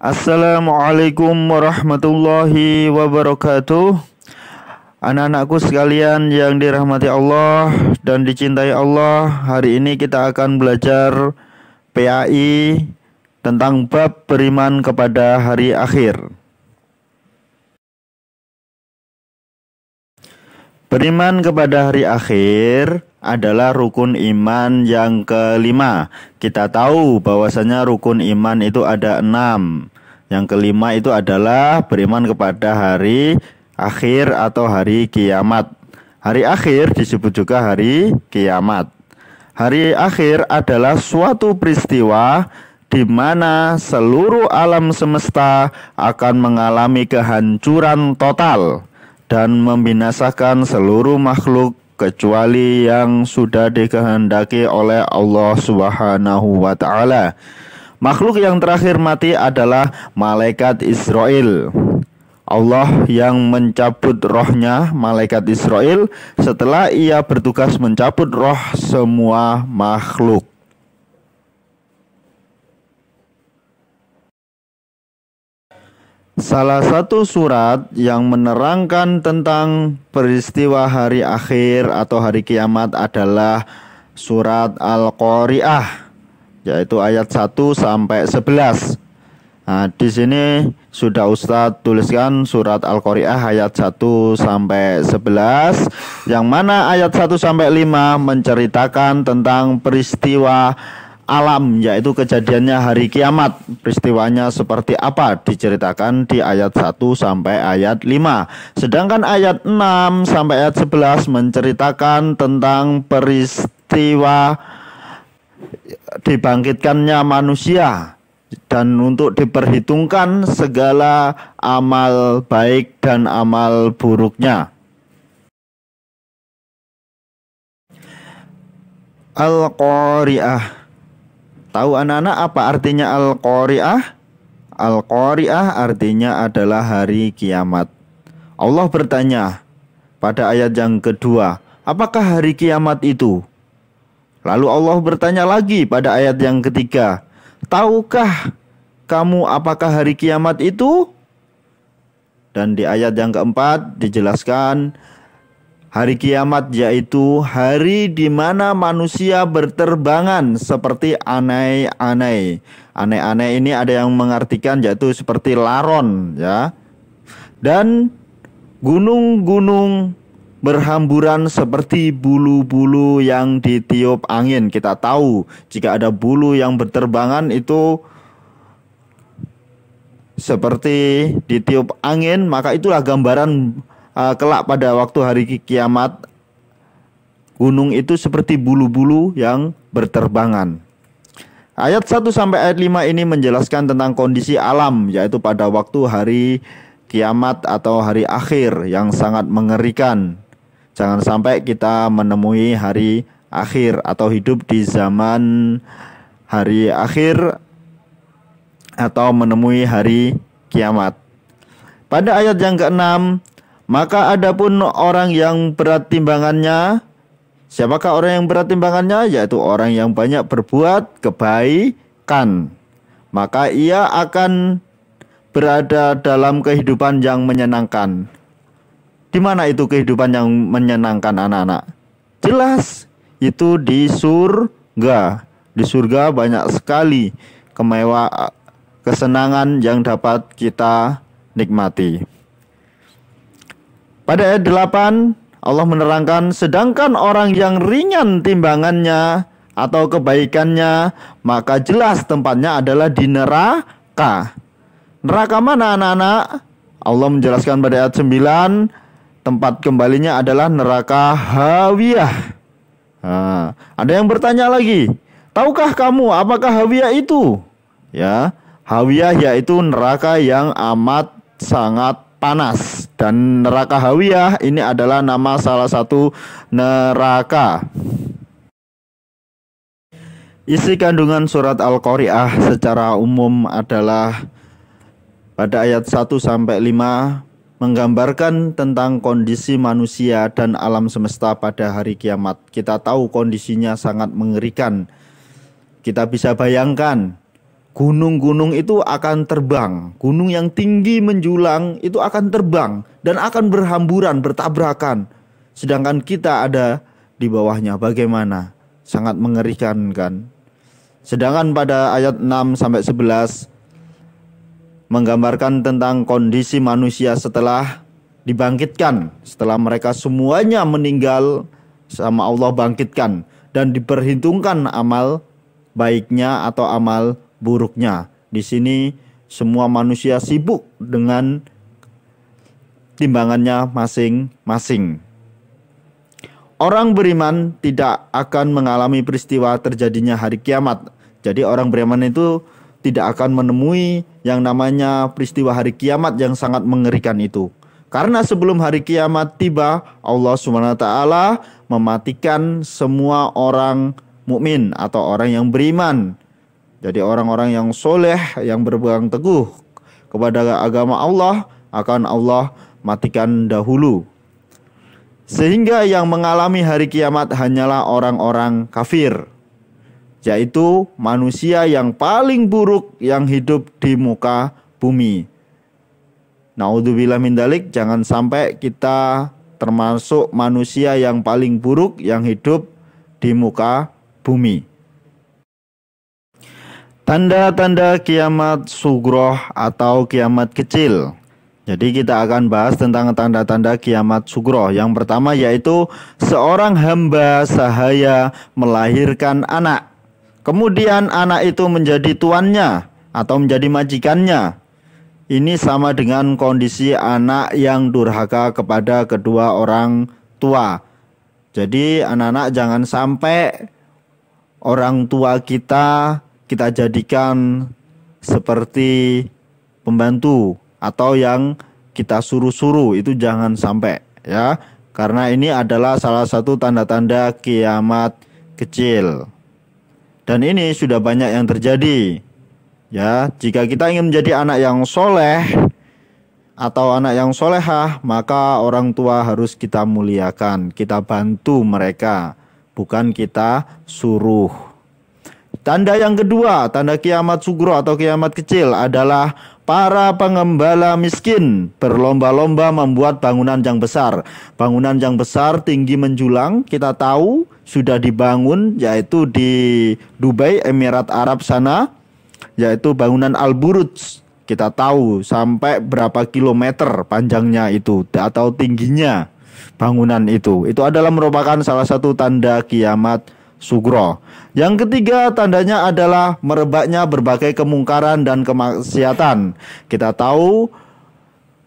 Assalamualaikum warahmatullahi wabarakatuh. Anak-anakku sekalian yang dirahmati Allah dan dicintai Allah, hari ini kita akan belajar PAI tentang bab beriman kepada hari akhir. Beriman kepada hari akhir adalah rukun iman yang kelima. Kita tahu bahwasanya rukun iman itu ada 6. Yang kelima itu adalah beriman kepada hari akhir atau hari kiamat. Hari akhir disebut juga hari kiamat. Hari akhir adalah suatu peristiwa di mana seluruh alam semesta akan mengalami kehancuran total dan membinasakan seluruh makhluk kecuali yang sudah dikehendaki oleh Allah Subhanahu wa taala. Makhluk yang terakhir mati adalah malaikat Israel. Allah yang mencabut rohnya malaikat Israel setelah ia bertugas mencabut roh semua makhluk. Salah satu surat yang menerangkan tentang peristiwa hari akhir atau hari kiamat adalah surat Al-Qari'ah, yaitu ayat 1 sampai 11. Nah, di sini sudah Ustadz tuliskan surat Al-Qari'ah ayat 1 sampai 11, yang mana ayat 1 sampai 5 menceritakan tentang peristiwa alam, yaitu kejadiannya hari kiamat. Peristiwanya seperti apa diceritakan di ayat 1 sampai ayat 5. Sedangkan ayat 6 sampai ayat 11 menceritakan tentang peristiwa dibangkitkannya manusia dan untuk diperhitungkan segala amal baik dan amal buruknya. Al-Qari'ah. Tahu anak-anak apa artinya Al-Qari'ah? Al-Qari'ah artinya adalah hari kiamat. Allah bertanya pada ayat yang kedua, apakah hari kiamat itu? Lalu Allah bertanya lagi pada ayat yang ketiga, tahukah kamu apakah hari kiamat itu? Dan di ayat yang keempat dijelaskan, hari kiamat yaitu hari di mana manusia berterbangan seperti anai-anai. Anai-anai ini ada yang mengartikan yaitu seperti laron, ya. Dan gunung-gunung berhamburan seperti bulu-bulu yang ditiup angin. Kita tahu jika ada bulu yang berterbangan itu seperti ditiup angin, maka itulah gambaran kelak pada waktu hari kiamat, gunung itu seperti bulu-bulu yang berterbangan. Ayat 1 sampai ayat 5 ini menjelaskan tentang kondisi alam, yaitu pada waktu hari kiamat atau hari akhir yang sangat mengerikan. Jangan sampai kita menemui hari akhir atau hidup di zaman hari akhir atau menemui hari kiamat. Pada ayat yang ke-6, maka adapun orang yang berat timbangannya, siapakah orang yang berat timbangannya? Yaitu orang yang banyak berbuat kebaikan, maka ia akan berada dalam kehidupan yang menyenangkan. Di mana itu kehidupan yang menyenangkan anak-anak? Jelas, itu di surga. Di surga banyak sekali kemewahan, kesenangan yang dapat kita nikmati. Pada ayat 8 Allah menerangkan, sedangkan orang yang ringan timbangannya atau kebaikannya, maka jelas tempatnya adalah di neraka. Neraka mana anak-anak? Allah menjelaskan pada ayat 9, tempat kembalinya adalah neraka Hawiyah. Nah, ada yang bertanya lagi, tahukah kamu apakah Hawiyah itu? Ya, Hawiyah yaitu neraka yang amat sangat panas. Dan neraka Hawiyah ini adalah nama salah satu neraka. Isi kandungan surat Al-Qari'ah secara umum adalah pada ayat 1 sampai 5 menggambarkan tentang kondisi manusia dan alam semesta pada hari kiamat. Kita tahu kondisinya sangat mengerikan. Kita bisa bayangkan gunung-gunung itu akan terbang. Gunung yang tinggi menjulang itu akan terbang dan akan berhamburan, bertabrakan. Sedangkan kita ada di bawahnya. Bagaimana? Sangat mengerikan kan? Sedangkan pada ayat 6 sampai 11 menggambarkan tentang kondisi manusia setelah dibangkitkan, setelah mereka semuanya meninggal sama Allah bangkitkan dan diperhitungkan amal baiknya atau amal buruknya. Di sini semua manusia sibuk dengan timbangannya masing-masing. Orang beriman tidak akan mengalami peristiwa terjadinya hari kiamat. Jadi orang beriman itu tidak akan menemui yang namanya peristiwa hari kiamat yang sangat mengerikan itu. Karena sebelum hari kiamat tiba, Allah SWT mematikan semua orang mukmin atau orang yang beriman. Jadi orang-orang yang soleh, yang berpegang teguh kepada agama Allah, akan Allah matikan dahulu. Sehingga yang mengalami hari kiamat hanyalah orang-orang kafir, yaitu manusia yang paling buruk yang hidup di muka bumi. Naudzubillah min dzalik, jangan sampai kita termasuk manusia yang paling buruk yang hidup di muka bumi. Tanda-tanda kiamat sughroh atau kiamat kecil. Jadi kita akan bahas tentang tanda-tanda kiamat sughroh. Yang pertama yaitu seorang hamba sahaya melahirkan anak. Kemudian anak itu menjadi tuannya atau menjadi majikannya. Ini sama dengan kondisi anak yang durhaka kepada kedua orang tua. Jadi anak-anak jangan sampai orang tua kita jadikan seperti pembantu atau yang kita suruh-suruh, itu jangan sampai ya. Karena ini adalah salah satu tanda-tanda kiamat kecil. Dan ini sudah banyak yang terjadi. Ya, jika kita ingin menjadi anak yang soleh atau anak yang solehah, maka orang tua harus kita muliakan, kita bantu mereka, bukan kita suruh. Tanda yang kedua, tanda kiamat sughroh atau kiamat kecil adalah para pengembala miskin berlomba-lomba membuat bangunan yang besar. Bangunan yang besar tinggi menjulang, kita tahu sudah dibangun yaitu di Dubai, Emirat Arab sana, yaitu bangunan Al-Buruj. Kita tahu sampai berapa kilometer panjangnya itu atau tingginya bangunan itu. Itu adalah merupakan salah satu tanda kiamat sughroh. Yang ketiga tandanya adalah merebaknya berbagai kemungkaran dan kemaksiatan. Kita tahu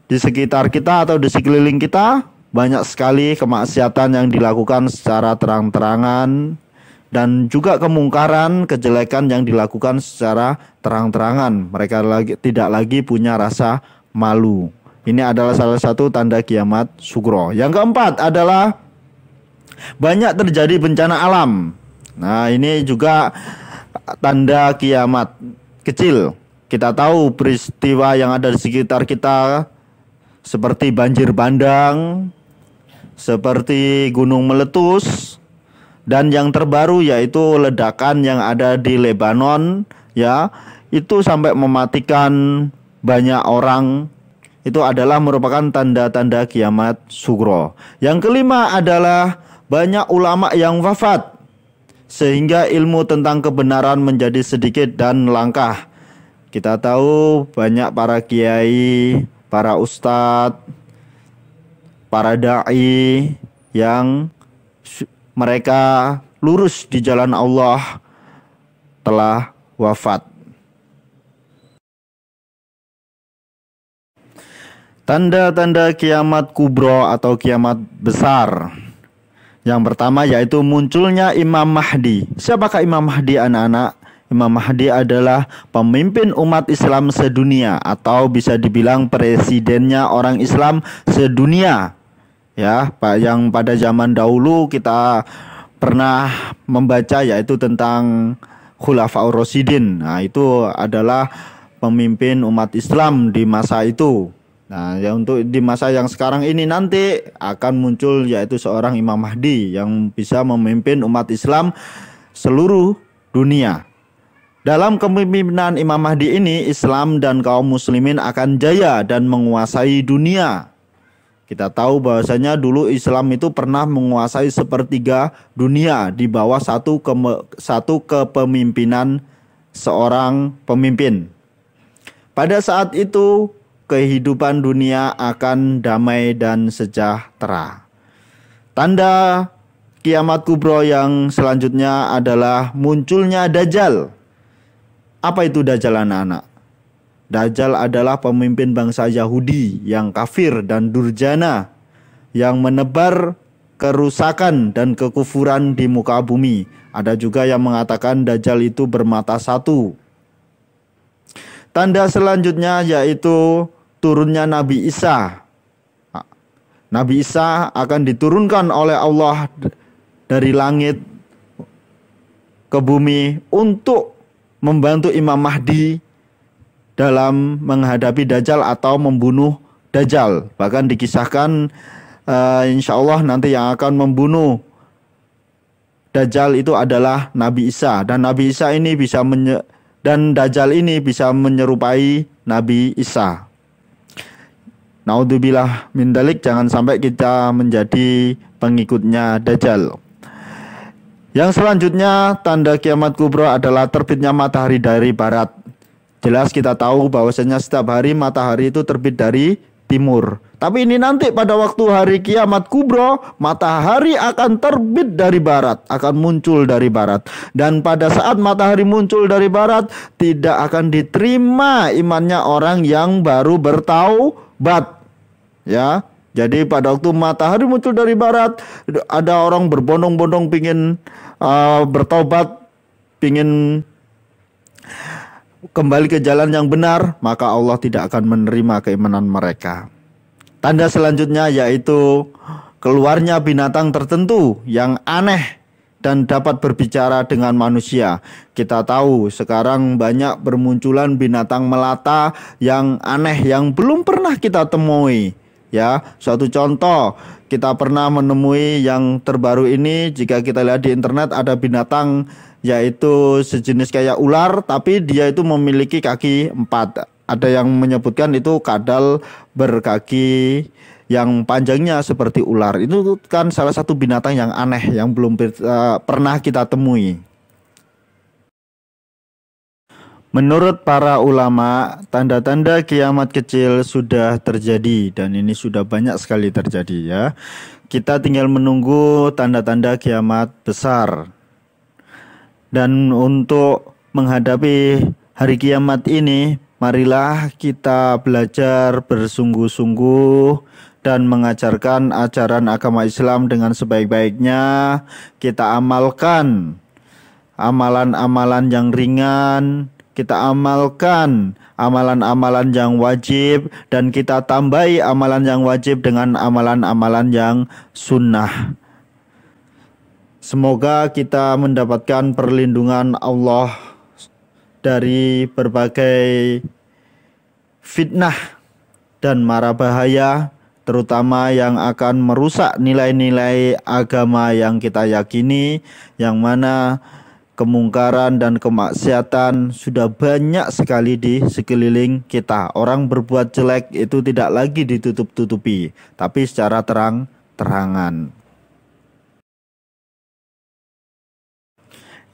di sekitar kita atau di sekeliling kita banyak sekali kemaksiatan yang dilakukan secara terang-terangan dan juga kemungkaran, kejelekan yang dilakukan secara terang-terangan. Mereka tidak lagi punya rasa malu. Ini adalah salah satu tanda kiamat sughroh. Yang keempat adalah banyak terjadi bencana alam. Nah, ini juga tanda kiamat kecil. Kita tahu peristiwa yang ada di sekitar kita seperti banjir bandang, seperti gunung meletus, dan yang terbaru yaitu ledakan yang ada di Lebanon, ya, itu sampai mematikan banyak orang. Itu adalah merupakan tanda-tanda kiamat sughroh. Yang kelima adalah banyak ulama yang wafat, sehingga ilmu tentang kebenaran menjadi sedikit dan langka. Kita tahu banyak para kiai, para ustadz, para da'i yang mereka lurus di jalan Allah telah wafat. Tanda-tanda kiamat kubro atau kiamat besar. Yang pertama yaitu munculnya Imam Mahdi. Siapakah Imam Mahdi, anak-anak? Imam Mahdi adalah pemimpin umat Islam sedunia atau bisa dibilang presidennya orang Islam sedunia. Ya, yang pada zaman dahulu kita pernah membaca yaitu tentang Khulafaur Rasyidin. Nah, itu adalah pemimpin umat Islam di masa itu. Nah, ya untuk di masa yang sekarang ini nanti akan muncul yaitu seorang Imam Mahdi yang bisa memimpin umat Islam seluruh dunia. Dalam kepemimpinan Imam Mahdi ini, Islam dan kaum muslimin akan jaya dan menguasai dunia. Kita tahu bahwasanya dulu Islam itu pernah menguasai sepertiga dunia di bawah satu kepemimpinan seorang pemimpin. Pada saat itu kehidupan dunia akan damai dan sejahtera. Tanda kiamat kubro yang selanjutnya adalah munculnya Dajjal. Apa itu Dajjal, anak-anak? Dajjal adalah pemimpin bangsa Yahudi yang kafir dan durjana, yang menebar kerusakan dan kekufuran di muka bumi. Ada juga yang mengatakan Dajjal itu bermata satu. Tanda selanjutnya yaitu turunnya Nabi Isa. Nabi Isa akan diturunkan oleh Allah dari langit ke bumi untuk membantu Imam Mahdi dalam menghadapi Dajjal atau membunuh Dajjal. Bahkan dikisahkan insya Allah nanti yang akan membunuh Dajjal itu adalah Nabi Isa. Dan Nabi Isa ini dan Dajjal ini bisa menyerupai Nabi Isa. Naudzubillah min dzalik, jangan sampai kita menjadi pengikutnya Dajjal. Yang selanjutnya tanda kiamat kubro adalah terbitnya matahari dari barat. Jelas kita tahu bahwasanya setiap hari matahari itu terbit dari timur. Tapi ini nanti pada waktu hari kiamat kubro, matahari akan terbit dari barat, akan muncul dari barat. Dan pada saat matahari muncul dari barat, tidak akan diterima imannya orang yang baru bertaubat. Ya, jadi pada waktu matahari muncul dari barat, ada orang berbondong-bondong pingin bertaubat, pingin kembali ke jalan yang benar, maka Allah tidak akan menerima keimanan mereka. Tanda selanjutnya yaitu keluarnya binatang tertentu yang aneh dan dapat berbicara dengan manusia. Kita tahu sekarang banyak bermunculan binatang melata yang aneh yang belum pernah kita temui. Ya, suatu contoh, kita pernah menemui yang terbaru ini, jika kita lihat di internet ada binatang yaitu sejenis kayak ular, tapi dia itu memiliki kaki 4. Ada yang menyebutkan itu kadal berkaki yang panjangnya seperti ular. Itu kan salah satu binatang yang aneh yang belum pernah kita temui. Menurut para ulama, tanda-tanda kiamat kecil sudah terjadi dan ini sudah banyak sekali terjadi ya. Kita tinggal menunggu tanda-tanda kiamat besar. Dan untuk menghadapi hari kiamat ini, marilah kita belajar bersungguh-sungguh dan mengajarkan ajaran agama Islam dengan sebaik-baiknya. Kita amalkan amalan-amalan yang ringan, kita amalkan amalan-amalan yang wajib, dan kita tambahi amalan yang wajib dengan amalan-amalan yang sunnah. Semoga kita mendapatkan perlindungan Allah dari berbagai fitnah dan mara bahaya, terutama yang akan merusak nilai-nilai agama yang kita yakini, yang mana kemungkaran dan kemaksiatan sudah banyak sekali di sekeliling kita. Orang berbuat jelek itu tidak lagi ditutup-tutupi, tapi secara terang-terangan.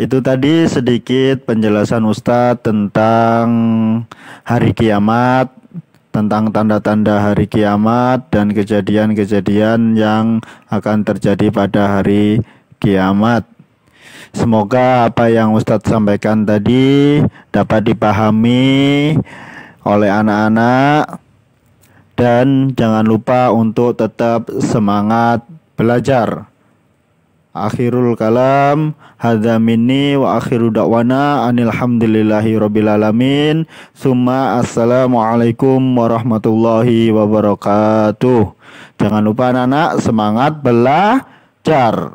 Itu tadi sedikit penjelasan Ustadz tentang hari kiamat, tentang tanda-tanda hari kiamat dan kejadian-kejadian yang akan terjadi pada hari kiamat. Semoga apa yang Ustadz sampaikan tadi dapat dipahami oleh anak-anak, dan jangan lupa untuk tetap semangat belajar. Akhirul kalam hadza minni wa akhiru da'wana anil hamdulillahi rabbil alamin. Summa assalamualaikum warahmatullahi wabarakatuh. Jangan lupa anak-anak semangat belajar.